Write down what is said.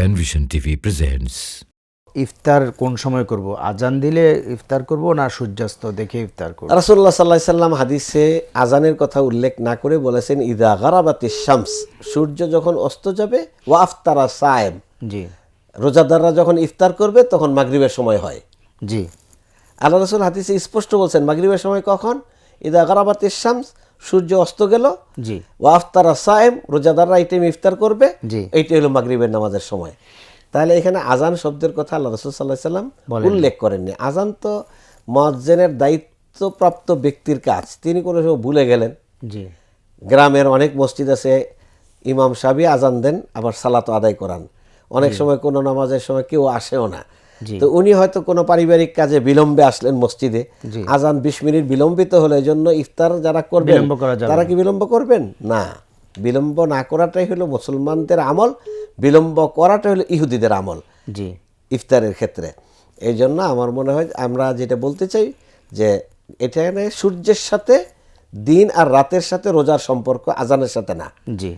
Penvision TV presents. ইফতার কোন সময় করব? আজান দিলে ইফতার করব না সূর্যাস্ত দেখে ইফতার করব? রাসূলুল্লাহ সাল্লাল্লাহু আলাইহি সাল্লাম হাদিসে আজানের কথা উল্লেখ না করে বলেছেন ইদা গারাবাতিশ শামস, সূর্য যখন অস্ত যাবে, ওয়া আফতারা সায়েম, জি রোজাদাররা যখন ইফতার করবে তখন মাগরিবের সময় হয়। জি আল্লাহ রাসূল হাদিসে স্পষ্ট বলছেন মাগরিবের সময় কখন? ইদা গারাবাতিশ শামস, সূর্য অস্ত গেল, জি ওয়া আফতারা সায়েম, রোজাদাররা এই টাইমে ইফতার করবে, জি। এইটাই হলো মাগরিবের নামাজের সময়। তাহলে এখানে আজান শব্দের কথা আল্লাহ রাসূল সাল্লাল্লাহু আলাইহি সাল্লাম উল্লেখ করেননি। আজান তো মুয়াজ্জিনের দায়িত্বপ্রাপ্ত ব্যক্তির কাজ, তিনি কোনো সময় ভুলে গেলেন। জি গ্রামের অনেক মসজিদ আছে, ইমাম সাহেব আজান দেন আবার সালাত আদায় করান, অনেক সময় কোনো নামাজের সময় কেউ আসেও না, তো উনি হয়তো কোনো পারিবারিক কাজে বিলম্বে আসলেন মসজিদে, আজান 20 মিনিট বিলম্বিত হলো, এই জন্য ইফতার যারা করবেন বিলম্ব করা যাবে তারা কি বিলম্ব করবেন না? বিলম্ব না করাটাই হলো মুসলমানদের আমল, বিলম্ব করাটা হলো ইহুদিদের আমল জি ইফতারের ক্ষেত্রে। এই জন্য আমার মনে হয় আমরা যেটা বলতে চাই যে এখানে সূর্যের সাথে, দিন আর রাতের সাথে রোজার সম্পর্ক, আজানের সাথে না। জি